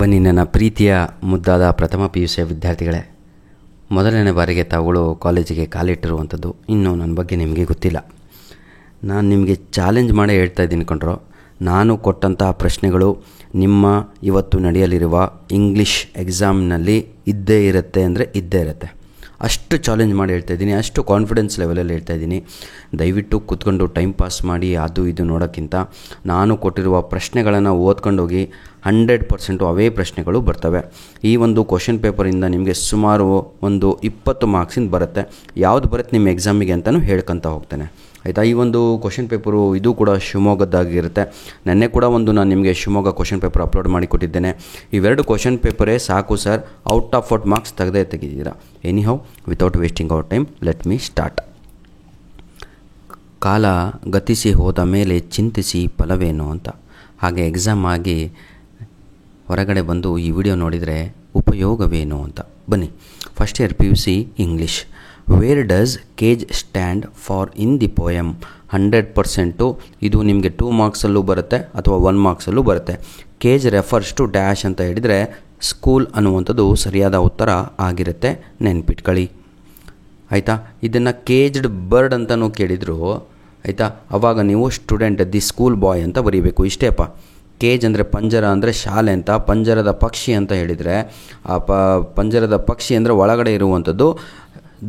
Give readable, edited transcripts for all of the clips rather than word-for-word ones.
ಬನ್ನಿ ನನ್ನ ಪ್ರೀತಿಯ ಮುದ್ದಾದ ಪ್ರಥಮ PUC ವಿದ್ಯಾರ್ಥಿಗಳೇ, ಮೊದಲನೇ ಬಾರಿಗೆ ತಾವುಗಳು ಕಾಲೇಜಿಗೆ ಕಾಲಿಟ್ಟಿರುವಂಥದ್ದು. ಇನ್ನೂ ನನ್ನ ಬಗ್ಗೆ ನಿಮಗೆ ಗೊತ್ತಿಲ್ಲ. ನಾನು ನಿಮಗೆ ಚಾಲೆಂಜ್ ಮಾಡೇ ಹೇಳ್ತಾ ಇದ್ದೀನಿ ಕಣ್ರೋ. ನಾನು ಕೊಟ್ಟಂತಹ ಪ್ರಶ್ನೆಗಳು ನಿಮ್ಮ ಇವತ್ತು ನಡೆಯಲಿರುವ ಇಂಗ್ಲೀಷ್ ಎಕ್ಸಾಮ್ನಲ್ಲಿ ಇದ್ದೇ ಇರುತ್ತೆ ಅಂದರೆ ಇದ್ದೇ ಇರುತ್ತೆ. ಅಷ್ಟು ಚಾಲೆಂಜ್ ಮಾಡಿ ಹೇಳ್ತಾ ಇದ್ದೀನಿ, ಅಷ್ಟು ಕಾನ್ಫಿಡೆನ್ಸ್ ಲೆವೆಲಲ್ಲಿ ಹೇಳ್ತಾ ಇದ್ದೀನಿ. ದಯವಿಟ್ಟು ಕೂತ್ಕೊಂಡು ಟೈಮ್ ಪಾಸ್ ಮಾಡಿ ಅದು ಇದು ನೋಡೋಕ್ಕಿಂತ ನಾನು ಕೊಟ್ಟಿರುವ ಪ್ರಶ್ನೆಗಳನ್ನು ಓದ್ಕೊಂಡೋಗಿ 100% ಅವೇ ಪ್ರಶ್ನೆಗಳು ಬರ್ತವೆ. ಈ ಒಂದು ಕ್ವಶನ್ ಪೇಪರಿಂದ ನಿಮಗೆ ಸುಮಾರು ಒಂದು 20 ಮಾರ್ಕ್ಸಿಂದ ಬರುತ್ತೆ. ಯಾವುದು ಬರುತ್ತೆ ನಿಮ್ಮ ಎಕ್ಸಾಮಿಗೆ ಅಂತಲೂ ಹೇಳ್ಕೊತ ಹೋಗ್ತೇನೆ, ಆಯಿತಾ. ಈ ಒಂದು ಕ್ವಶನ್ ಪೇಪರು ಇದು ಕೂಡ ಶಿವಮೊಗ್ಗದ್ದಾಗಿರುತ್ತೆ. ನೆನ್ನೆ ಕೂಡ ನಾನು ನಿಮಗೆ ಶಿವಮೊಗ್ಗ ಕ್ವಶನ್ ಪೇಪರ್ ಅಪ್ಲೋಡ್ ಮಾಡಿ ಕೊಟ್ಟಿದ್ದೇನೆ. ಇವೆರಡು ಕ್ವಶನ್ ಪೇಪರೇ ಸಾಕು ಸರ್, ಔಟ್ ಆಫ್ 40 ಮಾರ್ಕ್ಸ್ ತೆಗೆದಿದ್ದೀರಾ. Anyhow, without wasting our time, let me start. ಕಾಲ ಗತಿಸಿ ಹೋದ ಮೇಲೆ ಚಿಂತಿಸಿ ಫಲವೇನು ಅಂತ. ಹಾಗೆ ಎಕ್ಸಾಮ್ ಆಗಿ ಹೊರಗಡೆ ಬಂದು ಈ ವಿಡಿಯೋ ನೋಡಿದರೆ ಉಪಯೋಗವೇನು ಅಂತ. ಬನ್ನಿ, first year PUC English. Where does cage stand for in the poem? 100% ಇದು ನಿಮಗೆ 2 ಮಾರ್ಕ್ಸಲ್ಲೂ ಬರುತ್ತೆ ಅಥವಾ 1 ಮಾರ್ಕ್ಸಲ್ಲೂ ಬರುತ್ತೆ. ಕೇಜ್ ರೆಫರ್ಸ್ ಟು ಡ್ಯಾಶ್ ಅಂತ ಹೇಳಿದರೆ ಸ್ಕೂಲ್ ಅನ್ನುವಂಥದ್ದು ಸರಿಯಾದ ಉತ್ತರ ಆಗಿರುತ್ತೆ, ನೆನ್ಪಿಟ್ಕೊಳ್ಳಿ, ಆಯಿತಾ. ಇದನ್ನು ಕೇಜ್ಡ್ ಬರ್ಡ್ ಅಂತಲೂ ಕೇಳಿದರು, ಆಯಿತಾ. ಆವಾಗ ನೀವು ಸ್ಟೂಡೆಂಟ್ ದಿ ಸ್ಕೂಲ್ ಬಾಯ್ ಅಂತ ಬರೀಬೇಕು, ಇಷ್ಟೇಪ್ಪ. ಕೇಜ್ ಅಂದರೆ ಪಂಜರ ಅಂದರೆ ಶಾಲೆ ಅಂತ, ಪಂಜರದ ಪಕ್ಷಿ ಅಂತ ಹೇಳಿದರೆ ಆ ಪಂಜರದ ಪಕ್ಷಿ ಅಂದರೆ ಒಳಗಡೆ ಇರುವಂಥದ್ದು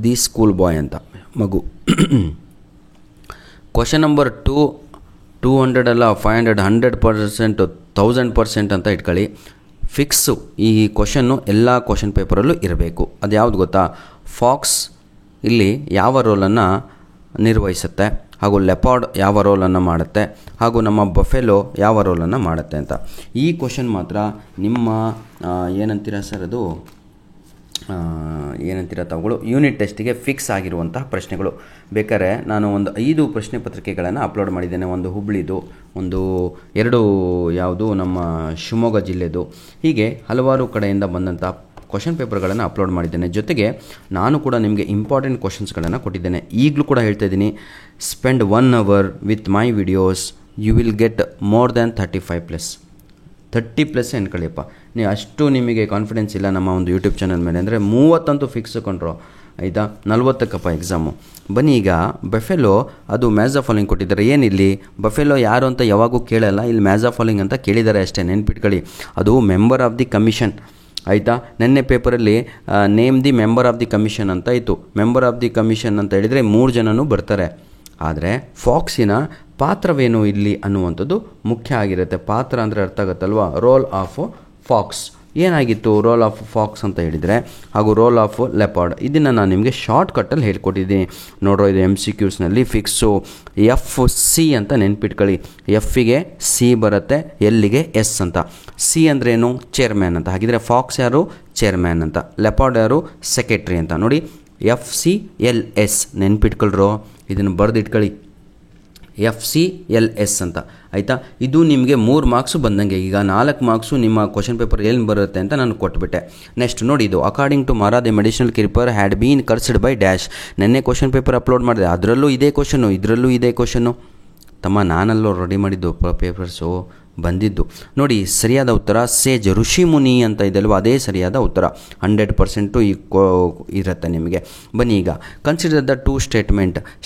ದಿ ಸ್ಕೂಲ್ ಬಾಯ್ ಅಂತ, ಮಗು. ಕ್ವಶನ್ ನಂಬರ್ 200 ಅಲ್ಲ 500, 100%, 1000% ಅಂತ ಇಟ್ಕೊಳ್ಳಿ. ಫಿಕ್ಸು ಈ ಕ್ವಶನ್ನು ಎಲ್ಲ ಕ್ವಶನ್ ಪೇಪರಲ್ಲೂ ಇರಬೇಕು. ಅದು ಯಾವುದು ಗೊತ್ತಾ? ಫಾಕ್ಸ್ ಇಲ್ಲಿ ಯಾವ ರೋಲನ್ನು ನಿರ್ವಹಿಸುತ್ತೆ, ಹಾಗೂ ಲೆಪಾರ್ಡ್ ಯಾವ ರೋಲನ್ನು ಮಾಡುತ್ತೆ, ಹಾಗೂ ನಮ್ಮ ಬಫೆಲೋ ಯಾವ ರೋಲನ್ನು ಮಾಡುತ್ತೆ ಅಂತ. ಈ ಕ್ವಶನ್ ಮಾತ್ರ ನಿಮ್ಮ ಏನಂತೀರ ಸರ್, ಅದು ಏನಂತೀರ ತಾವುಗಳು, ಯೂನಿಟ್ ಟೆಸ್ಟಿಗೆ ಫಿಕ್ಸ್ ಆಗಿರುವಂತಹ ಪ್ರಶ್ನೆಗಳು. ಬೇಕಾದ್ರೆ ನಾನು ಒಂದು 5 ಪ್ರಶ್ನೆ ಪತ್ರಿಕೆಗಳನ್ನು ಅಪ್ಲೋಡ್ ಮಾಡಿದ್ದೇನೆ. ಒಂದು ಹುಬ್ಳಿದು, ಒಂದು 2 ಯಾವುದು ನಮ್ಮ ಶಿವಮೊಗ್ಗ ಜಿಲ್ಲೆದು, ಹೀಗೆ ಹಲವಾರು ಕಡೆಯಿಂದ ಬಂದಂಥ ಕ್ವಶನ್ ಪೇಪರ್ಗಳನ್ನು ಅಪ್ಲೋಡ್ ಮಾಡಿದ್ದೇನೆ. ಜೊತೆಗೆ ನಾನು ಕೂಡ ನಿಮಗೆ ಇಂಪಾರ್ಟೆಂಟ್ ಕ್ವಶನ್ಸ್ಗಳನ್ನು ಕೊಟ್ಟಿದ್ದೇನೆ. ಈಗಲೂ ಕೂಡ ಹೇಳ್ತಾ ಇದ್ದೀನಿ, spend 1 hour with my videos, you will get more than 30+ ಅನ್ಕೊಳ್ಳಿಯಪ್ಪ. ನೀವು ಅಷ್ಟು ನಿಮಗೆ ಕಾನ್ಫಿಡೆನ್ಸ್ ಇಲ್ಲ ನಮ್ಮ ಒಂದು ಯೂಟ್ಯೂಬ್ ಚಾನಲ್ ಮೇಲೆ ಅಂದರೆ 30 ಫಿಕ್ಸ್ ಕೊಂಡ್ರು, ಆಯಿತಾ. 40ಕ್ಕಪ್ಪ ಎಕ್ಸಾಮು. ಬನ್ನಿ, ಈಗ ಬಫೆಲೋ ಅದು ಮ್ಯಾಚ್ ಆಫ್ ಫಾಲೋಯಿಂಗ್ ಕೊಟ್ಟಿದ್ದಾರೆ. ಏನಿಲ್ಲಿ ಬಫೆಲೋ ಯಾರು ಅಂತ ಯಾವಾಗೂ ಕೇಳಲ್ಲ, ಇಲ್ಲಿ ಮ್ಯಾಚ್ ಆಫ್ ಫಾಲೋಯಿಂಗ್ ಅಂತ ಕೇಳಿದ್ದಾರೆ ಅಷ್ಟೇ, ನೆನ್ಪಿಟ್ಕೊಳ್ಳಿ. ಅದು ಮೆಂಬರ್ ಆಫ್ ದಿ ಕಮಿಷನ್, ಆಯಿತಾ. ನೆನ್ನೆ ಪೇಪರಲ್ಲಿ name the member of the commission ಅಂತ ಇತ್ತು. ಮೆಂಬರ್ ಆಫ್ ದಿ ಕಮಿಷನ್ ಅಂತ ಹೇಳಿದರೆ 3 ಜನನೂ ಬರ್ತಾರೆ. ಆದರೆ ಫಾಕ್ಸಿನ ಪಾತ್ರವೇನು ಇಲ್ಲಿ ಅನ್ನುವಂಥದ್ದು ಮುಖ್ಯ ಆಗಿರುತ್ತೆ. ಪಾತ್ರ ಅಂದರೆ ಅರ್ಥ ಆಗುತ್ತಲ್ವ, ರೋಲ್ ಆಫ್ ಫಾಕ್ಸ್ ಏನಾಗಿತ್ತು, ರೋಲ್ ಆಫ್ ಫಾಕ್ಸ್ ಅಂತ ಹೇಳಿದರೆ, ಹಾಗೂ ರೋಲ್ ಆಫ್ ಲೆಪಾರ್ಡ್. ಇದನ್ನು ನಾನು ನಿಮಗೆ ಶಾರ್ಟ್ ಕಟ್ಟಲ್ಲಿ ಹೇಳ್ಕೊಟ್ಟಿದ್ದೀನಿ ನೋಡ್ರೋ. ಇದು MCQsನಲ್ಲಿ ಫಿಕ್ಸು FC ಅಂತ ನೆನ್ಪಿಟ್ಕೊಳ್ಳಿ. Fಗೆ C ಬರುತ್ತೆ, Lಗೆ S ಅಂತ. C ಅಂದ್ರೇನು? ಚೇರ್ಮ್ಯಾನ್ ಅಂತ. ಹಾಗಿದ್ರೆ ಫಾಕ್ಸ್ ಯಾರು? ಚೇರ್ಮ್ಯಾನ್ ಅಂತ. ಲೆಪಾರ್ಡ್ ಯಾರು? ಸೆಕ್ರೆಟ್ರಿ ಅಂತ. ನೋಡಿ, FCLS ನೆನ್ಪಿಟ್ಕೊಳ್ರೋ, ಇದನ್ನು ಬರೆದಿಟ್ಕೊಳ್ಳಿ, FCLS ಅಂತ, ಆಯಿತಾ. ಇದು ನಿಮಗೆ 3 ಮಾರ್ಕ್ಸು ಬಂದಂಗೆ. ಈಗ 4 ಮಾರ್ಕ್ಸು ನಿಮ್ಮ ಕ್ವಶನ್ ಪೇಪರ್ ಎಲ್ಲಿ ಬರುತ್ತೆ ಅಂತ ನಾನು ಕೊಟ್ಬಿಟ್ಟೆ. ನೆಕ್ಸ್ಟ್ ನೋಡಿ, ಇದು ಅಕಾರ್ಡಿಂಗ್ ಟು ಮಾರಾ the medicinal keeper had been cursed by dash. ನೆನ್ನೆ ಕ್ವಶನ್ ಪೇಪರ್ ಅಪ್ಲೋಡ್ ಮಾಡಿದೆ, ಅದರಲ್ಲೂ ಇದೇ ಕ್ವಶನು, ಇದರಲ್ಲೂ ಇದೇ ಕ್ವಶನ್ನು. ತಮ್ಮ ನಾನಲ್ಲೂ ರೆಡಿ ಮಾಡಿದ್ದು ಪೇಪರ್ಸು ಬಂದಿದ್ದು. ನೋಡಿ, ಸರಿಯಾದ ಉತ್ತರ ಸೇಜ್, ಋಷಿ ಮುನಿ ಅಂತ ಇದೆಯಲ್ವ, ಅದೇ ಸರಿಯಾದ ಉತ್ತರ. 100% ಇರುತ್ತೆ ನಿಮಗೆ. ಬನ್ನಿ, ಈಗ ಕನ್ಸಿಡರ್ ದ 2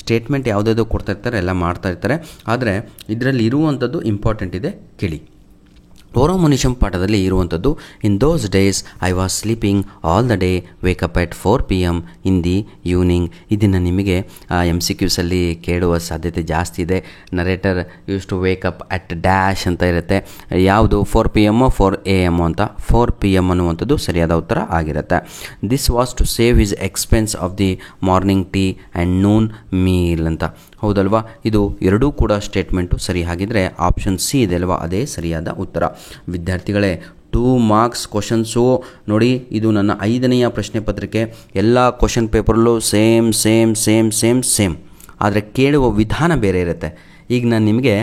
ಸ್ಟೇಟ್ಮೆಂಟ್ ಯಾವುದಾದ್ರು ಕೊಡ್ತಾ ಇರ್ತಾರೆ, ಎಲ್ಲ ಮಾಡ್ತಾ ಇರ್ತಾರೆ. ಆದರೆ ಇದರಲ್ಲಿ ಇರುವಂಥದ್ದು ಇಂಪಾರ್ಟೆಂಟ್ ಇದೆ, ಕೇಳಿ. ಓರೋ ಮನುಷ್ಯಂ ಪಾಠದಲ್ಲಿ ಇರುವಂಥದ್ದು, in those days I was sleeping all the day, wake up at 4 PM in the evening. ಇದನ್ನು ನಿಮಗೆ MCQsಲ್ಲಿ ಕೇಳುವ ಸಾಧ್ಯತೆ ಜಾಸ್ತಿ ಇದೆ. Narrator use to wake up at dash ಅಂತ ಇರುತ್ತೆ. ಯಾವುದು 4 PM 4 AM ಅಂತ. 4 PM ಅನ್ನುವಂಥದ್ದು ಸರಿಯಾದ ಉತ್ತರ ಆಗಿರುತ್ತೆ. This was to save his expense of the morning tea and noon meal ಅಂತ. ಹೌದಲ್ವಾ? ಇದು ಎರಡೂ ಕೂಡ ಸ್ಟೇಟ್ಮೆಂಟು ಸರಿ. ಹಾಗಿದ್ರೆ ಆಪ್ಷನ್ C ಇದೆ ಅಲ್ವಾ, ಅದೇ ಸರಿಯಾದ ಉತ್ತರ. ವಿದ್ಯಾರ್ಥಿಗಳೇ, 2 ಮಾರ್ಕ್ಸ್ ಕ್ವಶನ್ಸು ನೋಡಿ. ಇದು ನನ್ನ 5ನೆಯ ಪ್ರಶ್ನೆ ಪತ್ರಿಕೆ. ಎಲ್ಲ ಕ್ವಶನ್ ಪೇಪರಲ್ಲೂ ಸೇಮ್, ಆದರೆ ಕೇಳುವ ವಿಧಾನ ಬೇರೆ ಇರುತ್ತೆ. ಈಗ ನಾನು ನಿಮಗೆ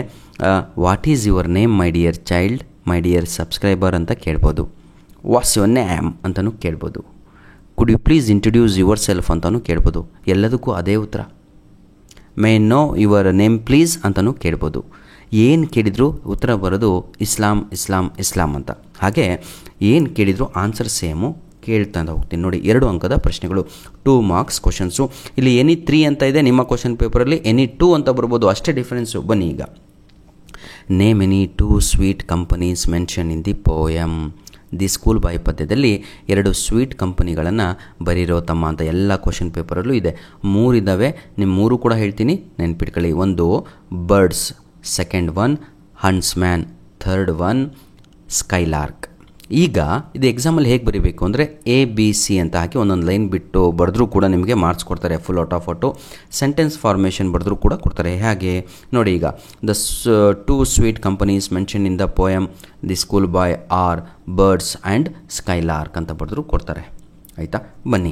what is your name my dear child, my dear subscriber ಅಂತ ಕೇಳ್ಬೋದು. ವಾಟ್ಸ್ ಯುವರ್ ನೇಮ್ ಅಂತಲೂ ಕೇಳ್ಬೋದು. Could you please introduce yourself ಅಂತಲೂ ಕೇಳ್ಬೋದು. ಎಲ್ಲದಕ್ಕೂ ಅದೇ ಉತ್ತರ. May know your name please ಅಂತಲೂ ಕೇಳ್ಬೋದು. ಏನು ಕೇಳಿದರೂ ಉತ್ತರ ಬರೋದು ಇಸ್ಲಾಂ ಅಂತ. ಹಾಗೆ ಏನು ಕೇಳಿದ್ರು ಆನ್ಸರ್ ಸೇಮು ಕೇಳ್ತಾ ಹೋಗ್ತೀನಿ ನೋಡಿ. 2 ಅಂಕದ ಪ್ರಶ್ನೆಗಳು, 2 ಮಾರ್ಕ್ಸ್ ಕ್ವಶನ್ಸು. ಇಲ್ಲಿ ಎನಿ 3 ಅಂತ ಇದೆ, ನಿಮ್ಮ ಕ್ವಶನ್ ಪೇಪರಲ್ಲಿ ಎನಿ 2 ಅಂತ ಬರ್ಬೋದು, ಅಷ್ಟೇ ಡಿಫ್ರೆನ್ಸು. ಬನ್ನಿ ಈಗ, name any 2 sweet companies mention in the poem. The school ಬಾಯ್ ಪದ್ಯದಲ್ಲಿ 2 ಸ್ವೀಟ್ ಕಂಪನಿಗಳನ್ನು ಬರೀರೋ ತಮ್ಮ ಅಂತ ಎಲ್ಲ ಕ್ವಶನ್ ಪೇಪರಲ್ಲೂ ಇದೆ. 3 ಇದ್ದಾವೆ, ನಿಮ್ಮ 3 ಕೂಡ ಹೇಳ್ತೀನಿ, ನೆನ್ಪಿಟ್ಕೊಳ್ಳಿ. ಒಂದು birds, second one huntsman, third one skylark. ಈಗ ಇದು ಎಕ್ಸಾಮಲ್ಲಿ ಹೇಗೆ ಬರೀಬೇಕು ಅಂದರೆ ABC ಅಂತ ಹಾಕಿ ಒಂದೊಂದು ಲೈನ್ ಬಿಟ್ಟು ಬರೆದ್ರೂ ಕೂಡ ನಿಮಗೆ ಮಾರ್ಕ್ಸ್ ಕೊಡ್ತಾರೆ. Full out of photo sentence formation ಬರೆದ್ರೂ ಕೂಡ ಕೊಡ್ತಾರೆ. ಹಾಗೆ ನೋಡಿ, ಈಗ the 2 sweet companies mention in the poem the school boy are birds and skylark ಅಂತ ಬರೆದ್ರೂ ಕೊಡ್ತಾರೆ. ಆಯಿತಾ? ಬನ್ನಿ,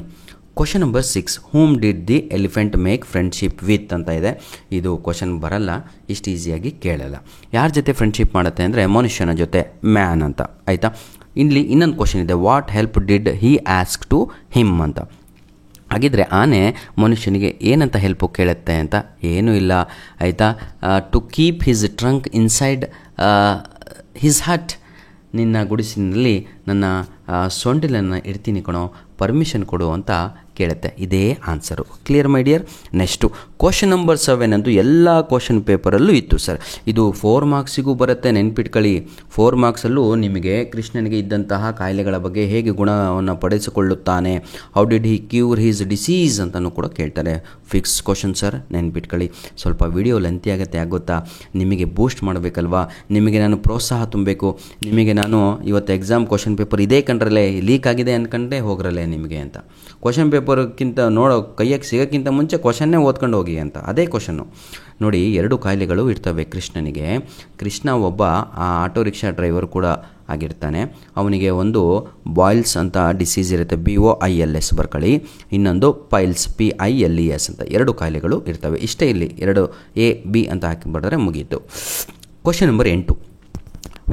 question number 6, whom did the elephant make friendship with ಅಂತ ಇದೆ. ಇದು ಕ್ವಶನ್ ಬರಲ್ಲ, ಇಷ್ಟು ಈಸಿಯಾಗಿ ಕೇಳಲ್ಲ. ಯಾರ ಜೊತೆ ಫ್ರೆಂಡ್ಶಿಪ್ ಮಾಡುತ್ತೆ ಅಂದರೆ ಮನುಷ್ಯನ ಜೊತೆ, ಮ್ಯಾನ್ ಅಂತ. ಆಯಿತಾ? ಇಲ್ಲಿ ಇನ್ನೊಂದು ಕ್ವಶನ್ ಇದೆ, what help did he ask to him ಅಂತ. ಹಾಗಿದ್ರೆ ಆನೆ ಮನುಷ್ಯನಿಗೆ ಏನಂತ ಹೆಲ್ಪು ಕೇಳುತ್ತೆ ಅಂತ? ಏನೂ ಇಲ್ಲ. ಆಯಿತಾ? To keep his trunk inside his hut. ನಿನ್ನ ಗುಡಿಸಿನಲ್ಲಿ ನನ್ನ ಸೊಂಡಿಲನ್ನು ಇಡ್ತೀನಿ ಕಣೋ, ಪರ್ಮಿಷನ್ ಕೊಡು ಅಂತ ಕೇಳುತ್ತೆ. ಇದೇ answer. Clear my dear? Next question number 7 ಅಂತೂ ಎಲ್ಲ ಕ್ವಶನ್ ಪೇಪರಲ್ಲೂ ಇತ್ತು ಸರ್. ಇದು 4 ಮಾರ್ಕ್ಸಿಗೂ ಬರುತ್ತೆ, ನೆನ್ಪಿಟ್ಕೊಳ್ಳಿ. 4 ಮಾರ್ಕ್ಸಲ್ಲೂ ನಿಮಗೆ ಕೃಷ್ಣನಿಗೆ ಇದ್ದಂತಹ ಕಾಯಿಲೆಗಳ ಬಗ್ಗೆ ಹೇಗೆ ಗುಣವನ್ನು ಪಡಿಸಿಕೊಳ್ಳುತ್ತಾನೆ, how did he cure his disease ಅಂತಲೂ ಕೂಡ ಕೇಳ್ತಾರೆ. ಫಿಕ್ಸ್ ಕ್ವಶನ್ ಸರ್, ನೆನ್ಪಿಟ್ಕೊಳ್ಳಿ. ಸ್ವಲ್ಪ ವಿಡಿಯೋ ಲೆಂತಿ ಆಗುತ್ತಾ, ನಿಮಗೆ ಬೂಸ್ಟ್ ಮಾಡಬೇಕಲ್ವಾ, ನಿಮಗೆ ನಾನು ಪ್ರೋತ್ಸಾಹ ತುಂಬಬೇಕು. ನಿಮಗೆ ನಾನು ಇವತ್ತು ಎಕ್ಸಾಮ್ ಕ್ವಶನ್ ಪೇಪರ್ ಇದೇ ಕಂಡ್ರಲ್ಲೇ ಲೀಕ್ ಆಗಿದೆ ಅಂದ್ಕೊಂಡೆ ಹೋಗ್ರಲ್ಲೇ ನಿಮಗೆ ಅಂತ. ಕ್ವಶನ್ ಪೇಪರ್ಗಿಂತ ಕೈಯಾಗಿ ಸಿಗೋಕ್ಕಿಂತ ಮುಂಚೆ ಕ್ವಶನ್ನೇ ಓದ್ಕೊಂಡು ಹೋಗಿ ಅಂತ. ಅದೇ ಕ್ವಶನ್ನು ನೋಡಿ. 2 ಕಾಯಿಲೆಗಳು ಇರ್ತವೆ ಕೃಷ್ಣನಿಗೆ. ಕೃಷ್ಣ ಒಬ್ಬ ಆಟೋ ರಿಕ್ಷಾ ಡ್ರೈವರ್ ಕೂಡ ಆಗಿರ್ತಾನೆ. ಅವನಿಗೆ ಒಂದು ಬಾಯ್ಲ್ಸ್ ಅಂತ ಡಿಸೀಸ್ ಇರುತ್ತೆ, BOILS ಬರ್ಕೊಳ್ಳಿ. ಇನ್ನೊಂದು ಪೈಲ್ಸ್, PILES ಅಂತ. 2 ಕಾಯಿಲೆಗಳು ಇರ್ತವೆ. ಇಷ್ಟೇ, ಇಲ್ಲಿ 2 A B ಅಂತ ಹಾಕಿ ಬರೆದ್ರೆ ಮುಗೀತು. Question number 8,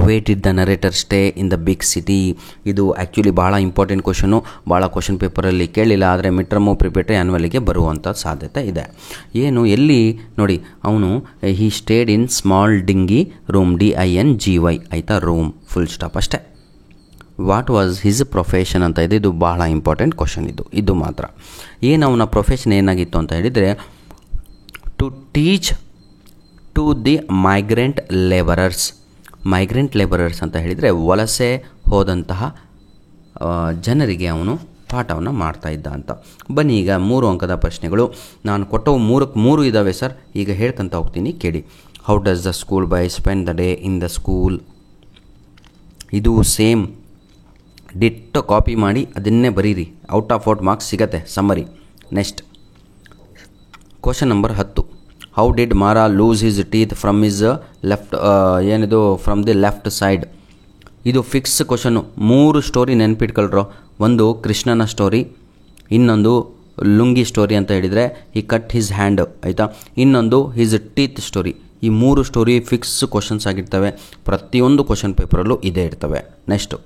where did the narrator stay in the big city. ಇದು ಆ್ಯಕ್ಚುಲಿ ಭಾಳ ಇಂಪಾರ್ಟೆಂಟ್ ಕ್ವಶನು, ಭಾಳ ಕ್ವಶನ್ ಪೇಪರಲ್ಲಿ ಕೇಳಿಲ್ಲ, ಆದರೆ ಮಿಡ್ ಟರ್ಮು ಪ್ರಿಪೇಟರಿ ಆ್ಯನ್ವಲಿಗೆ ಬರುವಂಥ ಸಾಧ್ಯತೆ ಇದೆ. ಏನು, ಎಲ್ಲಿ ನೋಡಿ, ಅವನು he stayed in small dingy room, DINGY. ಆಯಿತಾ? ರೂಮ್, ಫುಲ್ ಸ್ಟಾಪ್, ಅಷ್ಟೇ. ವಾಟ್ ವಾಸ್ ಹಿಸ್ ಪ್ರೊಫೆಷನ್ ಅಂತ ಇದೆ. ಇದು ಭಾಳ ಇಂಪಾರ್ಟೆಂಟ್ ಕ್ವಶನ್. ಇದು ಮಾತ್ರ. ಏನು ಅವನ ಪ್ರೊಫೆಷನ್ ಏನಾಗಿತ್ತು ಅಂತ ಹೇಳಿದರೆ, to teach to the migrant labourers. Migrant labourers ಅಂತ ಹೇಳಿದರೆ ವಲಸೆ ಹೋದಂತಹ ಜನರಿಗೆ ಅವನು ಪಾಠವನ್ನು ಮಾಡ್ತಾ ಇದ್ದ ಅಂತ. ಬನ್ನಿ, ಈಗ 3 ಅಂಕದ ಪ್ರಶ್ನೆಗಳು. ನಾನು ಕೊಟ್ಟವು 3 ಇದ್ದಾವೆ ಸರ್. ಈಗ ಹೇಳ್ಕೊಂತ ಹೋಗ್ತೀನಿ, ಕೇಳಿ. How does the school boy spend the day in the school. ಇದು ಸೇಮ್ ಡಿಟ್ಟೋ ಕಾಪಿ ಮಾಡಿ ಅದನ್ನೇ ಬರೀರಿ, ಔಟ್ ಆಫ್ ಮಾರ್ಕ್ಸ್ ಸಿಗತ್ತೆ summary. Next question number 10, how did Mara lose his teeth from his left, ಏನಿದು ಫ್ರಮ್ ದಿ ಲೆಫ್ಟ್ ಸೈಡ್. ಇದು fix question. 3 story ನೆನ್ಪಿಟ್ಕೊಳ್ರೋ. ಒಂದು ಕೃಷ್ಣನ ಸ್ಟೋರಿ, ಇನ್ನೊಂದು ಲುಂಗಿ ಸ್ಟೋರಿ ಅಂತ ಹೇಳಿದರೆ ಹಿ ಕಟ್ ಹಿಸ್ ಹ್ಯಾಂಡ್. ಆಯಿತಾ? ಇನ್ನೊಂದು ಹಿಸ್ ಟೀತ್ ಸ್ಟೋರಿ. ಈ 3 ಸ್ಟೋರಿ ಫಿಕ್ಸ್ ಕ್ವಶನ್ಸ್ ಆಗಿರ್ತವೆ. ಪ್ರತಿಯೊಂದು ಕ್ವಶನ್ ಪೇಪರಲ್ಲೂ ಇದೇ ಇರ್ತವೆ. Next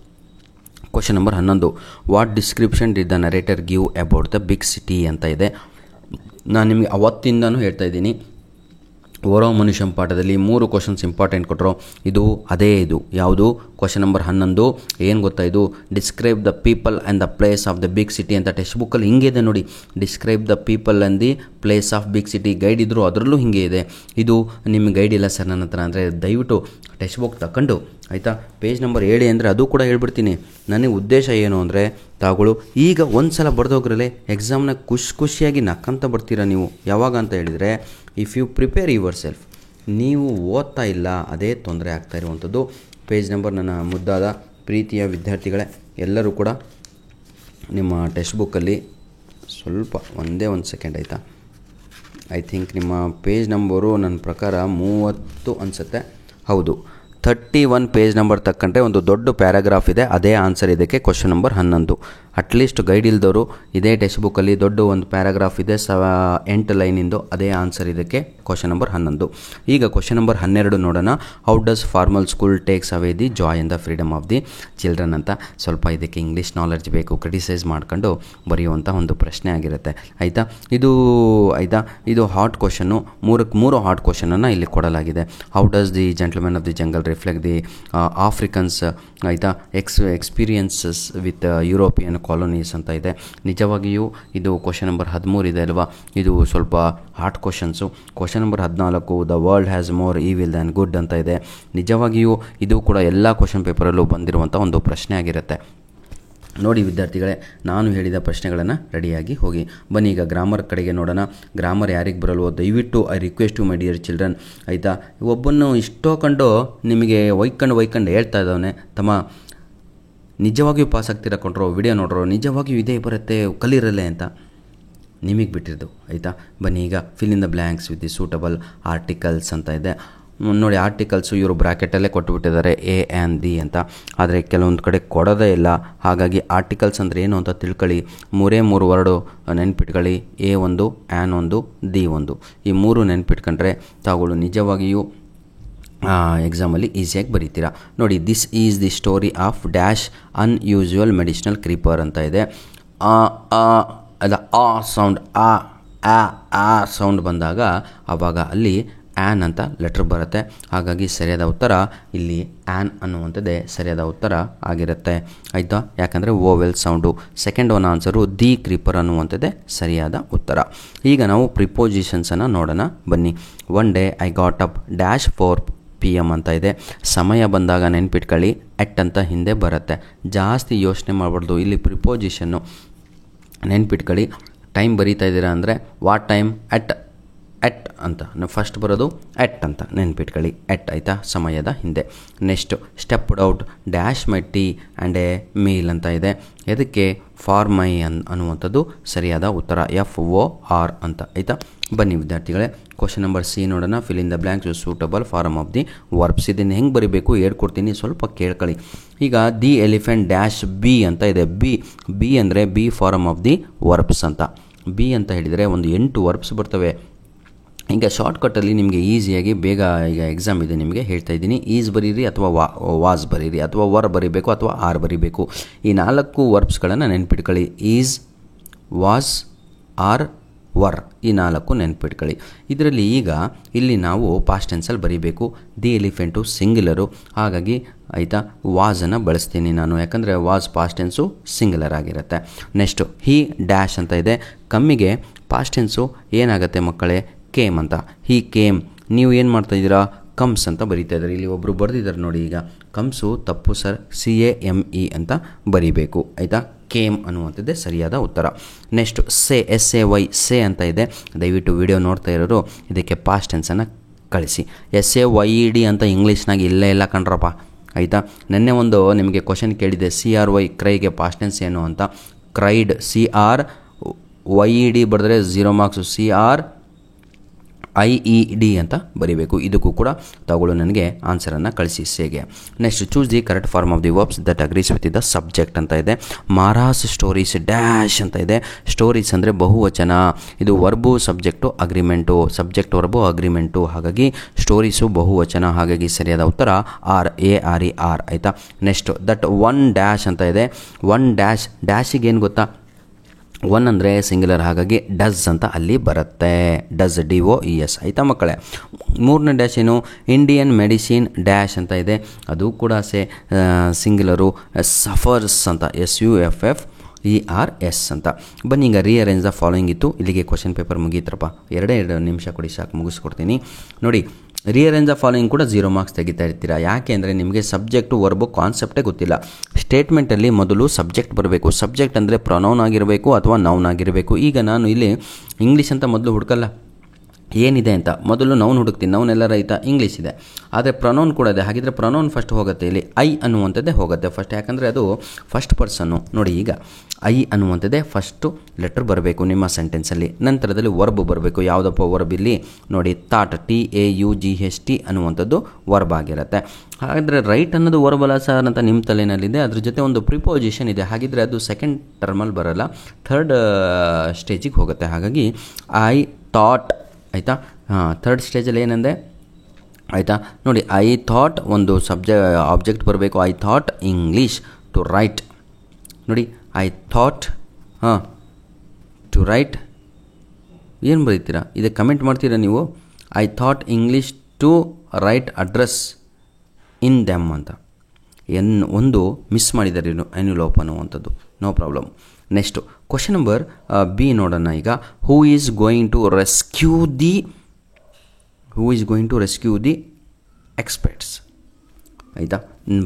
question number 11, what description did the narrator give about the big city ಅಂತ ಇದೆ. ನಾನು ನಿಮಗೆ ಅವತ್ತಿಂದನೂ ಹೇಳ್ತಾ ಇದ್ದೀನಿ, ಓರೋ ಮನುಷ್ಯಂ ಪಾಠದಲ್ಲಿ 3 ಕ್ವಶನ್ಸ್ ಇಂಪಾರ್ಟೆಂಟ್ ಕೊಟ್ಟರು. ಇದು ಅದೇ. ಇದು ಯಾವುದು? ಕ್ವಶನ್ ನಂಬರ್ 11 ಏನು ಗೊತ್ತಾ? ಇದು describe the people and the place of the big city ಅಂತ ಟೆಕ್ಸ್ಟ್ ಬುಕ್ಕಲ್ಲಿ ಹಿಂಗೆ ಇದೆ ನೋಡಿ. Describe the people and the place of big city. Guide ಇದ್ದರೂ ಅದರಲ್ಲೂ ಹಿಂಗೆ ಇದೆ. ಇದು ನಿಮ್ಮ ಗೈಡ್ ಇಲ್ಲ ಸರ್ ನನ್ನ ಹತ್ರ ಅಂದರೆ ದಯವಿಟ್ಟು ಟೆಕ್ಸ್ಟ್ ಬುಕ್ ತಗೊಂಡು, ಆಯಿತಾ, ಪೇಜ್ ನಂಬರ್ 7 ಅಂದರೆ ಅದು ಕೂಡ ಹೇಳ್ಬಿಡ್ತೀನಿ. ನನಗೆ ಉದ್ದೇಶ ಏನು ಅಂದರೆ, ತಾವುಗಳು ಈಗ ಒಂದು ಸಲ ಬರೆದೋಗ್ರಲ್ಲೇ ಎಕ್ಸಾಮ್ನ ಖುಷಿಯಾಗಿ ನಕ್ಕಂತ ಬರ್ತೀರಾ ನೀವು. ಯಾವಾಗ ಅಂತ ಹೇಳಿದರೆ, if you prepare yourself. ನೀವು ಓದ್ತಾ ಇಲ್ಲ, ಅದೇ ತೊಂದರೆ ಆಗ್ತಾ ಇರುವಂಥದ್ದು. ಪೇಜ್ ನಂಬರ್, ನನ್ನ ಮುದ್ದಾದ ಪ್ರೀತಿಯ ವಿದ್ಯಾರ್ಥಿಗಳೇ, ಎಲ್ಲರೂ ಕೂಡ ನಿಮ್ಮ ಟೆಕ್ಸ್ಟ್ ಬುಕ್ಕಲ್ಲಿ ಸ್ವಲ್ಪ ಒಂದೇ ಒಂದು ಸೆಕೆಂಡ್, ಆಯಿತಾ, ಐ ಥಿಂಕ್ ನಿಮ್ಮ ಪೇಜ್ ನಂಬರು ನನ್ನ ಪ್ರಕಾರ 30 ಅನಿಸುತ್ತೆ. ಹೌದು, 31 ಪೇಜ್ ನಂಬರ್ ತಕ್ಕಂತೆ ಒಂದು ದೊಡ್ಡ ಪ್ಯಾರಾಗ್ರಾಫ್ ಇದೆ. ಅದೇ ಆನ್ಸರ್ ಇದಕ್ಕೆ ಕ್ವಶನ್ ನಂಬರ್ 11. ಅಟ್ಲೀಸ್ಟ್ ಗೈಡ್ ಇಲ್ದವರು ಇದೇ ಟೆಕ್ಸ್ಟ್ ಬುಕ್ಕಲ್ಲಿ ದೊಡ್ಡ ಒಂದು ಪ್ಯಾರಾಗ್ರಾಫ್ ಇದೆ, 8 ಲೈನಿಂದು. ಅದೇ ಆನ್ಸರ್ ಇದಕ್ಕೆ ಕ್ವಶನ್ ನಂಬರ್ 11. ಈಗ ಕ್ವಶನ್ ನಂಬರ್ 12 ನೋಡೋಣ. How does formal school takes away the joy and the freedom of the children ಅಂತ. ಸ್ವಲ್ಪ ಇದಕ್ಕೆ ಇಂಗ್ಲೀಷ್ ನಾಲೆಡ್ಜ್ ಬೇಕು, ಕ್ರಿಟಿಸೈಸ್ ಮಾಡ್ಕೊಂಡು ಬರೆಯುವಂಥ ಒಂದು ಪ್ರಶ್ನೆ ಆಗಿರುತ್ತೆ. ಆಯಿತಾ? ಇದು ಹಾಟ್ ಕ್ವಶನ್ನು. 3 ಹಾಟ್ ಕ್ವಶನನ್ನು ಇಲ್ಲಿ ಕೊಡಲಾಗಿದೆ. How does the gentleman of the jungle reflect the Africans ಆಯಿತಾ ಎಕ್ಸ್ಪೀರಿಯನ್ಸಸ್ ವಿತ್ ಯುರೋಪಿಯನ್ ಕಾಲೋನೀಸ್ ಅಂತ ಇದೆ. ನಿಜವಾಗಿಯೂ ಇದು ಕ್ವಶನ್ ನಂಬರ್ 13 ಇದೆ ಅಲ್ವಾ, ಇದು ಸ್ವಲ್ಪ hard questions. Question number 14 the world has more evil than good ಅಂತ ಇದೆ. ನಿಜವಾಗಿಯೂ ಇದು ಕೂಡ ಎಲ್ಲ ಕ್ವಶನ್ ಪೇಪರಲ್ಲೂ ಬಂದಿರುವಂಥ ಒಂದು ಪ್ರಶ್ನೆ ಆಗಿರುತ್ತೆ. ನೋಡಿ ವಿದ್ಯಾರ್ಥಿಗಳೇ, ನಾನು ಹೇಳಿದ ಪ್ರಶ್ನೆಗಳನ್ನು ರೆಡಿಯಾಗಿ ಹೋಗಿ. ಬನ್ನಿ ಈಗ ಗ್ರಾಮರ್ ಕಡೆಗೆ ನೋಡೋಣ. ಗ್ರಾಮರ್ ಯಾರಿಗೆ ಬರಲ್ವೋ ದಯವಿಟ್ಟು I request to my dear children, ಆಯಿತಾ. ಒಬ್ಬನ್ನು ಇಷ್ಟೋ ಕಂಡು ನಿಮಗೆ ಒಯ್ಕೊಂಡು ಹೇಳ್ತಾ ಇದ್ದಾನೆ, ತಮ್ಮ ನಿಜವಾಗಿಯೂ ಪಾಸ್ ಆಗ್ತೀರಾ ಕೊಂಡ್ರೋ, ವಿಡಿಯೋ ನೋಡ್ರೋ, ನಿಜವಾಗಿಯೂ ಇದೇ ಬರುತ್ತೆ ಕಲೀರಲ್ಲೇ ಅಂತ ನಿಮಗೆ ಬಿಟ್ಟಿರೋದು, ಆಯಿತಾ. ಬನ್ನಿ ಈಗ fill in the blanks with the suitable articles ಅಂತ ಇದೆ. ನೋಡಿ ಆರ್ಟಿಕಲ್ಸು ಇವರು ಬ್ರ್ಯಾಕೆಟಲ್ಲೇ ಕೊಟ್ಟುಬಿಟ್ಟಿದ್ದಾರೆ ಎ ಆ್ಯಂಡ್ ದಿ ಅಂತ, ಆದರೆ ಕೆಲವೊಂದು ಕಡೆ ಕೊಡೋದೇ ಇಲ್ಲ. ಹಾಗಾಗಿ ಆರ್ಟಿಕಲ್ಸ್ ಅಂದರೆ ಏನು ಅಂತ ತಿಳ್ಕೊಳ್ಳಿ. 3 ವರ್ಡು ನೆನ್ಪಿಟ್ಕೊಳ್ಳಿ, ಎ ಒಂದು, ಆ್ಯನ್ ಒಂದು, ದಿ ಒಂದು. ಈ 3 ನೆನ್ಪಿಟ್ಕೊಂಡ್ರೆ ತಾವುಗಳು ನಿಜವಾಗಿಯೂ ಎಕ್ಸಾಮಲ್ಲಿ ಈಸಿಯಾಗಿ ಬರೀತೀರಾ. ನೋಡಿ, this is the story of dash unusual medicinal creeper ಅಂತ ಇದೆ. ಅದು ಸೌಂಡ್ ಆ ಸೌಂಡ್ ಬಂದಾಗ ಆವಾಗ ಅಲ್ಲಿ ಆ್ಯನ್ ಅಂತ ಲೆಟ್ರ್ ಬರುತ್ತೆ. ಹಾಗಾಗಿ ಸರಿಯಾದ ಉತ್ತರ ಇಲ್ಲಿ ಆ್ಯನ್ ಅನ್ನುವಂಥದ್ದೇ ಸರಿಯಾದ ಉತ್ತರ ಆಗಿರುತ್ತೆ, ಆಯಿತಾ. ಯಾಕಂದರೆ vowel sound. Second one answer the creeper ಅನ್ನುವಂಥದ್ದೇ ಸರಿಯಾದ ಉತ್ತರ. ಈಗ ನಾವು ಪ್ರಿಪೋಸಿಷನ್ಸನ್ನು ನೋಡೋಣ ಬನ್ನಿ. One day I got up dash 4 PM ಅಂತ ಇದೆ. ಸಮಯ ಬಂದಾಗ ನೆನ್ಪಿಟ್ಕೊಳ್ಳಿ, ಎಟ್ ಅಂತ ಹಿಂದೆ ಬರುತ್ತೆ. ಜಾಸ್ತಿ ಯೋಚನೆ ಮಾಡಬಾರ್ದು. ಇಲ್ಲಿ ಪ್ರಿಪೋಸಿಷನ್ನು ನೆನ್ಪಿಟ್ಕೊಳ್ಳಿ. ಟೈಮ್ ಬರೀತಾ ಇದ್ದೀರಾ ಅಂದರೆ ವಾಟ್ ಟೈಮ್, ಎಟ್ ಅಂತ ಫಸ್ಟ್ ಬರೋದು, ಎಟ್ ಅಂತ ನೆನ್ಪಿಟ್ಕೊಳ್ಳಿ, ಎಟ್, ಆಯಿತಾ, ಸಮಯದ ಹಿಂದೆ. Next stepped out dash my tea and A meal ಅಂತ ಇದೆ. ಇದಕ್ಕೆ ಫಾರ್ ಮೈ ಅನ್ನುವಂಥದ್ದು ಸರಿಯಾದ ಉತ್ತರ, FOR ಅಂತ, ಆಯಿತಾ. ಬನ್ನಿ ವಿದ್ಯಾರ್ಥಿಗಳೇ, ಕ್ವಶನ್ ನಂಬರ್ ಸಿ ನೋಡೋಣ. Fill in the blanks suitable form of the verbs. ಇದನ್ನು ಹೆಂಗೆ ಬರೀಬೇಕು ಹೇಳ್ಕೊಡ್ತೀನಿ, ಸ್ವಲ್ಪ ಕೇಳ್ಕೊಳ್ಳಿ. ಈಗ ದಿ ಎಲಿಫೆಂಟ್ ಡ್ಯಾಶ್ ಬಿ ಅಂತ ಇದೆ. ಬಿ ಅಂದರೆ B form of the verbs ಅಂತ. ಬಿ ಅಂತ ಹೇಳಿದರೆ ಒಂದು 8 ವರ್ಬ್ಸ್ ಬರ್ತವೆ. ಈಗ ಶಾರ್ಟ್ಕಟ್ಟಲ್ಲಿ ನಿಮಗೆ ಈಸಿಯಾಗಿ ಬೇಗ ಈಗ ಎಕ್ಸಾಮ್ ಇದೆ ನಿಮಗೆ ಹೇಳ್ತಾ ಇದ್ದೀನಿ. ಈಸ್ ಬರೀರಿ ಅಥವಾ ವಾಸ್ ಬರೀರಿ ಅಥವಾ ವರ್ ಬರೀಬೇಕು ಅಥವಾ ಆರ್ ಬರೀಬೇಕು. ಈ 4 ವರ್ಬ್ಸ್ಗಳನ್ನು ನೆನ್ಪಿಟ್ಕೊಳ್ಳಿ. ಈಸ್, ವಾಸ್, ಆರ್, ವರ್, ಈ 4 ನೆನ್ಪಿಟ್ಕೊಳ್ಳಿ. ಇದರಲ್ಲಿ ಈಗ ಇಲ್ಲಿ ನಾವು ಪಾಸ್ಟ್ ಟೆನ್ಸಲ್ಲಿ ಬರೀಬೇಕು. ದಿ ಎಲಿಫೆಂಟು ಸಿಂಗ್ಯುಲರು, ಹಾಗಾಗಿ ಆಯಿತಾ ವಾಸನ್ನು ಬಳಸ್ತೀನಿ ನಾನು, ಯಾಕಂದರೆ ವಾಸ್ ಪಾಸ್ಟ್ ಟೆನ್ಸು ಸಿಂಗ್ಯುಲರ್ ಆಗಿರುತ್ತೆ. ನೆಕ್ಸ್ಟು ಹಿ ಡ್ಯಾಶ್ ಅಂತ ಇದೆ. ಕಮ್ಮಿಗೆ ಪಾಸ್ಟ್ ಟೆನ್ಸು ಏನಾಗುತ್ತೆ ಮಕ್ಕಳೇ, ಕೇಮ್ ಅಂತ. ಹಿ ಕೇಮ್, ನೀವು ಏನು ಮಾಡ್ತಾಯಿದ್ದೀರಾ, ಕಮ್ಸ್ ಅಂತ ಬರೀತಾ ಇದ್ದಾರೆ. ಇಲ್ಲಿ ಒಬ್ಬರು ಬರೆದಿದ್ದಾರೆ ನೋಡಿ. ಈಗ ಕಮ್ಸು ತಪ್ಪು ಸರ್, CAME ಅಂತ ಬರೀಬೇಕು, ಆಯಿತಾ. ಕೇಮ್ ಅನ್ನುವಂಥದ್ದೇ ಸರಿಯಾದ ಉತ್ತರ. ನೆಕ್ಸ್ಟ್ SAY ಸೇ ಅಂತ ಇದೆ. ದಯವಿಟ್ಟು ವಿಡಿಯೋ ನೋಡ್ತಾ ಇರೋರು ಇದಕ್ಕೆ ಪಾಸ್ಟ್ ಟೆನ್ಸನ್ನು ಕಳಿಸಿ. SAYED ಅಂತ ಇಂಗ್ಲೀಷ್ನಾಗ ಇಲ್ಲ ಕಣ್ರಪ್ಪ, ಆಯಿತಾ. ನೆನ್ನೆ ಒಂದು ನಿಮಗೆ ಕ್ವಶನ್ ಕೇಳಿದೆ, CRY ಕ್ರೈಗೆ ಪಾಸ್ಟ್ ಟೆನ್ಸ್ ಏನು ಅಂತ. ಕ್ರೈಡ್, CRYED ಬರೆದ್ರೆ 0 ಮಾರ್ಕ್ಸು, CRIED ಅಂತ ಬರೀಬೇಕು. ಇದಕ್ಕೂ ಕೂಡ ತಗೊಳ್ಳು ನನಗೆ ಆನ್ಸರನ್ನು ಕಳಿಸಿ ಸೇಗೆ. Next choose the correct form of the verbs that agrees with the subject ಅಂತ ಇದೆ. ಮಾರಾಸ್ ಸ್ಟೋರೀಸ್ ಡ್ಯಾಶ್ ಅಂತ ಇದೆ. ಸ್ಟೋರೀಸ್ ಅಂದರೆ ಬಹುವಚನ, ಇದು verb subject agreement, subject verb agreement, ಹಾಗಾಗಿ ಸ್ಟೋರೀಸು ಬಹುವಚನ, ಹಾಗಾಗಿ ಸರಿಯಾದ ಉತ್ತರ ARE, ಆಯಿತಾ. ನೆಕ್ಸ್ಟ್ ದಟ್ ಒನ್ ಡ್ಯಾಶ್ ಅಂತ ಇದೆ. ಒನ್ ಡ್ಯಾಶಿಗೆ ಏನು ಗೊತ್ತಾ, 1 ಅಂದರೆ ಸಿಂಗ್ಯುಲರ್, ಹಾಗಾಗಿ ಡಸ್ ಅಂತ ಅಲ್ಲಿ ಬರುತ್ತೆ. ಡಸ್, DOES, ಆಯಿತಾ ಮಕ್ಕಳೇ. 3ನೇ ಡ್ಯಾಶ್ ಏನು, ಇಂಡಿಯನ್ ಮೆಡಿಸಿನ್ ಡ್ಯಾಶ್ ಅಂತ ಇದೆ. ಅದು ಕೂಡ ಸಿಂಗ್ಯುಲರು. ಸಫರ್ಸ್ ಅಂತ, SUFFERS ಅಂತ. ಬನ್ನಿ ಈಗ ರೀಅರೇಂಜ್ ದ ಫಾಲೋಯಿಂಗ್ ಇತ್ತು. ಇಲ್ಲಿಗೆ ಕ್ವಶನ್ ಪೇಪರ್ ಮುಗೀತ್ರಪ್ಪ. 2 ನಿಮಿಷ ಕೊಡಿ ಸಾಕು, ಮುಗಿಸ್ಕೊಡ್ತೀನಿ. ನೋಡಿ, ರೀಅರೇಂಜ್ ದ ಫಾಲೋಯಿಂಗ್ ಕೂಡ 0 ಮಾರ್ಕ್ಸ್ ತೆಗಿತಾ ಇರ್ತೀರಾ. ಯಾಕೆ ಅಂದರೆ ನಿಮಗೆ ಸಬ್ಜೆಕ್ಟು ವರ್ಬು ಕಾನ್ಸೆಪ್ಟೇ ಗೊತ್ತಿಲ್ಲ. ಸ್ಟೇಟ್ಮೆಂಟಲ್ಲಿ ಮೊದಲು ಸಬ್ಜೆಕ್ಟ್ ಬರಬೇಕು. ಸಬ್ಜೆಕ್ಟ್ ಅಂದರೆ ಪ್ರೊನೌನ್ ಆಗಿರಬೇಕು ಅಥವಾ ನೌನ್ ಆಗಿರಬೇಕು. ಈಗ ನಾನು ಇಲ್ಲಿ ಇಂಗ್ಲೀಷ್ ಅಂತ ಮೊದಲು ಹುಡುಕಲ್ಲ, ಏನಿದೆ ಅಂತ ಮೊದಲು ನೌನ್ ಹುಡುಕ್ತೀನಿ. ನೌನ್ ಎಲ್ಲ ರೈತ ಇಂಗ್ಲೀಷ್ ಇದೆ, ಆದರೆ ಪ್ರೊನೌನ್ ಕೂಡ ಇದೆ. ಹಾಗಿದ್ರೆ ಪ್ರೊನೌನ್ ಫಸ್ಟ್ ಹೋಗುತ್ತೆ. ಇಲ್ಲಿ ಐ ಅನ್ನುವಂಥದ್ದೇ ಹೋಗುತ್ತೆ ಫಸ್ಟ್, ಯಾಕಂದರೆ ಅದು ಫಸ್ಟ್ ಪರ್ಸನ್ನು. ನೋಡಿ, ಈಗ ಐ ಅನ್ನುವಂಥದ್ದೇ ಫಸ್ಟು ಲೆಟರ್ ಬರಬೇಕು ನಿಮ್ಮ ಸೆಂಟೆನ್ಸಲ್ಲಿ. ನಂತರದಲ್ಲಿ ವರ್ಬ್ ಬರಬೇಕು. ಯಾವುದಪ್ಪ ವರ್ಬ್ ಇಲ್ಲಿ ನೋಡಿ, ಥಾಟ್, TAUGHT ಅನ್ನುವಂಥದ್ದು ವರ್ಬ್ ಆಗಿರುತ್ತೆ. ಹಾಗಾದರೆ ರೈಟ್ ಅನ್ನೋದು ವರ್ಬ್ ಅಲ್ಲ ಸರ್ ಅಂತ ನಿಮ್ಮ ತಲೆನಲ್ಲಿದೆ. ಅದ್ರ ಜೊತೆ ಒಂದು ಪ್ರಿಪೋಸಿಷನ್ ಇದೆ. ಹಾಗಿದ್ರೆ ಅದು ಸೆಕೆಂಡ್ ಟರ್ಮಲ್ಲಿ ಬರೋಲ್ಲ, ಥರ್ಡ್ ಸ್ಟೇಜಿಗೆ ಹೋಗುತ್ತೆ. ಹಾಗಾಗಿ ಐ ಥಾಟ್, ಆಯಿತಾ. ಥರ್ಡ್ ಸ್ಟೇಜಲ್ಲಿ ಏನಂದೆ, ಆಯಿತಾ. ನೋಡಿ, ಐ ಥಾಟ್ ಒಂದು ಆಬ್ಜೆಕ್ಟ್ ಬರಬೇಕು. I thought English to write. ನೋಡಿ, ಐ ಥಾಟ್ ಟು ರೈಟ್. ಏನು ಬರೀತೀರಾ, ಇದಕ್ಕೆ ಕಮೆಂಟ್ ಮಾಡ್ತೀರಾ ನೀವು. I thought English to write address in them ಅಂತ ಒಂದು ಮಿಸ್ ಮಾಡಿದ್ದಾರೆ ಎನ್ಯುಲೋಪ್ ಅನ್ನುವಂಥದ್ದು. No problem. Next question number B ನೋಡೋಣ ಈಗ. Who is going to rescue the experts. ಆಯಿತಾ,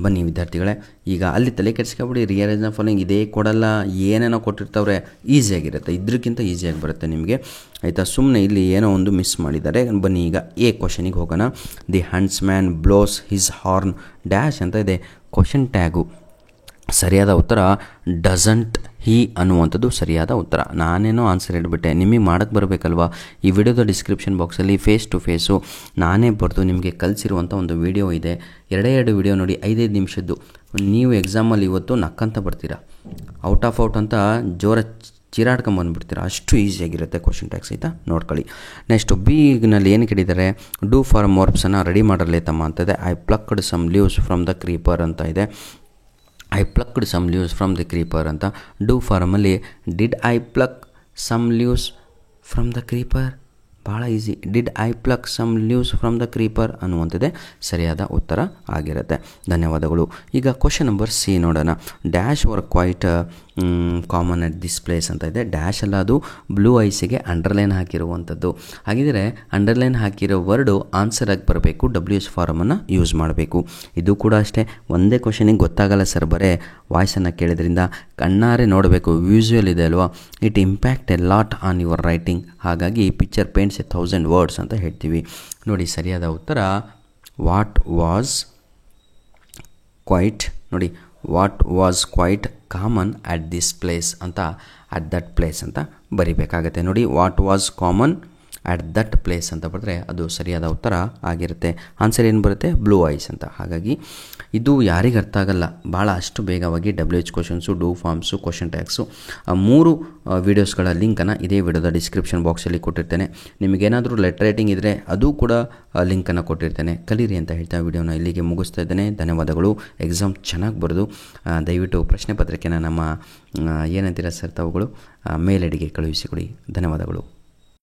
ಬನ್ನಿ ವಿದ್ಯಾರ್ಥಿಗಳೇ, ಈಗ ಅಲ್ಲಿ ತಲೆ ಕೆಡಿಸ್ಕೊಬಿಡಿ. ರಿಯಲೈಸ್ ಫಾಲೋಯಿಂಗ್ ಇದೇ ಕೊಡಲ್ಲ, ಏನೇನೋ ಕೊಟ್ಟಿರ್ತಾವ್ರೆ, ಈಸಿಯಾಗಿರುತ್ತೆ, ಇದ್ರಕ್ಕಿಂತ ಈಸಿಯಾಗಿ ಬರುತ್ತೆ ನಿಮಗೆ. ಆಯಿತಾ, ಸುಮ್ಮನೆ ಇಲ್ಲಿ ಏನೋ ಒಂದು ಮಿಸ್ ಮಾಡಿದ್ದಾರೆ. ಬನ್ನಿ ಈಗ ಎ ಕ್ವಶನಿಗೆ ಹೋಗೋಣ. The huntsman blows his horn dash ಅಂತ ಇದೆ ಕ್ವಶನ್ ಟ್ಯಾಗು. ಸರಿಯಾದ ಉತ್ತರ ಡಸಂಟ್ ಹಿ ಅನ್ನುವಂಥದ್ದು ಸರಿಯಾದ ಉತ್ತರ. ನಾನೇನೋ ಆನ್ಸರ್ ಹೇಳ್ಬಿಟ್ಟೆ, ನಿಮಗೆ ಮಾಡೋಕ್ಕೆ ಬರಬೇಕಲ್ವಾ. ಈ ವಿಡಿಯೋದ ಡಿಸ್ಕ್ರಿಪ್ಷನ್ ಬಾಕ್ಸಲ್ಲಿ ಫೇಸ್ ಟು ಫೇಸು ನಾನೇ ಬರೆದು ನಿಮಗೆ ಕಲಿಸಿರುವಂಥ ಒಂದು ವಿಡಿಯೋ ಇದೆ. ಎರಡೇ ವಿಡಿಯೋ ನೋಡಿ, 5 ನಿಮಿಷದ್ದು. ನೀವು ಎಕ್ಸಾಮಲ್ಲಿ ಇವತ್ತು ನಕ್ಕಂತ ಬರ್ತೀರಾ, ಔಟ್ ಆಫ್ ಔಟ್ ಅಂತ ಜೋರ ಚಿರಾಡ್ಕೊಂಬಂದುಬಿಡ್ತೀರ, ಅಷ್ಟು ಈಸಿಯಾಗಿರುತ್ತೆ ಕ್ವಶನ್ ಟ್ಯಾಕ್ಸ್. ಆಯಿತಾ, ನೋಡ್ಕೊಳ್ಳಿ. ನೆಕ್ಸ್ಟ್ ಬಿನಲ್ಲಿ ಏನು ಕೇಳಿದ್ದಾರೆ, ಡೂ ಫಾರ್ ಮೋರ್ಪ್ಸನ್ನು ರೆಡಿ ಮಾಡಲೇ ತಮ್ಮ ಅಂತದೆ. I plucked some leaves from the creeper ಅಂತ ಇದೆ. I plucked some leaves from the creeper ಅಂತ. ಡೂ ಫಾರ್ಮಲ್ಲಿ did I pluck some leaves from the creeper, ಭಾಳ easy. Did I pluck some leaves from the creeper ಅನ್ನುವಂಥದ್ದೇ ಸರಿಯಾದ ಉತ್ತರ ಆಗಿರುತ್ತೆ. ಧನ್ಯವಾದಗಳು. ಈಗ ಕ್ವಶನ್ ನಂಬರ್ ಸಿ ನೋಡೋಣ. Dash were quite common at this place ಅಂತ ಇದೆ. ಡ್ಯಾಶ್ ಅಲ್ಲ, ಅದು ಬ್ಲೂ ಐಸಿಗೆ ಅಂಡರ್ಲೈನ್ ಹಾಕಿರುವಂಥದ್ದು. ಹಾಗಿದ್ರೆ ಅಂಡರ್ಲೈನ್ ಹಾಕಿರೋ ವರ್ಡು ಆನ್ಸರ್ ಆಗಿ ಬರಬೇಕು, WH ಫಾರಮನ್ನು ಯೂಸ್ ಮಾಡಬೇಕು. ಇದು ಕೂಡ ಅಷ್ಟೇ, ಒಂದೇ ಕ್ವಶನಿಗೆ ಗೊತ್ತಾಗಲ್ಲ ಸರ್, ಬರೇ ವಾಯ್ಸನ್ನು ಕೇಳಿದ್ರಿಂದ ಕಣ್ಣಾರೆ ನೋಡಬೇಕು. ವಿಜುವಲ್ ಇದೆ ಅಲ್ವಾ, it impact a lot on your writing. ಹಾಗಾಗಿ ಪಿಕ್ಚರ್ ಪೇಂಟ್ಸ್ 1000 ವರ್ಡ್ಸ್ ಅಂತ ಹೇಳ್ತೀವಿ. ನೋಡಿ, ಸರಿಯಾದ ಉತ್ತರ ವಾಟ್ ವಾಸ್ ಕ್ವೈಟ್. ನೋಡಿ, what was quite common at this place ಅಂತ, ಅಟ್ ದಟ್ ಪ್ಲೇಸ್ ಅಂತ ಬರಿಬೇಕಾಗತ್ತೆ. ನೋಡಿ, what was common at that place ಅಂತ ಬರೆದ್ರೆ ಅದು ಸರಿಯಾದ ಉತ್ತರ ಆಗಿರುತ್ತೆ. ಆನ್ಸರ್ ಏನು ಬರುತ್ತೆ, ಬ್ಲೂ ಐಸ್ ಅಂತ. ಹಾಗಾಗಿ ಇದು ಯಾರಿಗೆ ಅರ್ಥ ಆಗಲ್ಲ, ಭಾಳ ಅಷ್ಟು ಬೇಗವಾಗಿ WH questions, do forms, question tax 3 ವೀಡಿಯೋಸ್ಗಳ ಲಿಂಕನ್ನು ಇದೇ ವಿಡಿಯೋದ ಡಿಸ್ಕ್ರಿಪ್ಷನ್ ಬಾಕ್ಸಲ್ಲಿ ಕೊಟ್ಟಿರ್ತೇನೆ. ನಿಮಗೇನಾದರೂ ಲೆಟರ್ ರೈಟಿಂಗ್ ಇದ್ದರೆ ಅದು ಕೂಡ ಲಿಂಕನ್ನು ಕೊಟ್ಟಿರ್ತೇನೆ. ಕಲೀರಿ ಅಂತ ಹೇಳ್ತಾ ವಿಡಿಯೋನ ಇಲ್ಲಿಗೆ ಮುಗಿಸ್ತಾ ಇದ್ದೇನೆ. ಧನ್ಯವಾದಗಳು. ಎಕ್ಸಾಮ್ ಚೆನ್ನಾಗಿ ಬರೆದು ದಯವಿಟ್ಟು ಪ್ರಶ್ನೆ ಪತ್ರಿಕೆನ ನಮ್ಮ ಏನಂತೀರ ಸರ್ ತಾವುಗಳು ಮೇಲ್ ಐಡಿಗೆ ಕಳುಹಿಸಿಕೊಡಿ. ಧನ್ಯವಾದಗಳು.